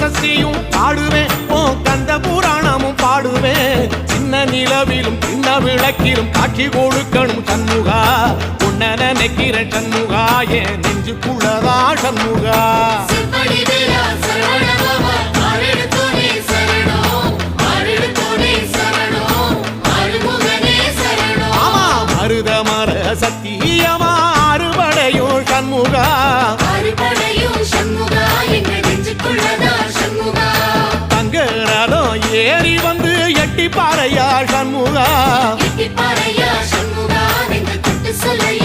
சஷ்டியும் பாடுவேன் உன் கந்த புராணமும் பாடுவேன் சின்ன நிலவிலும் சின்ன விளக்கிலும் காட்சி கொடுக்கணும் சண்முகா உன்ன நினைக்கிற சண்முகா என் நெஞ்சுக்குள்ளதா சண்முகா ஆமா மருதமர சத்தியமா அறுபடையும் சண்முகா தங்கரதம் ஏறி வந்து எட்டி பாறையா சண்முகா சொல்ல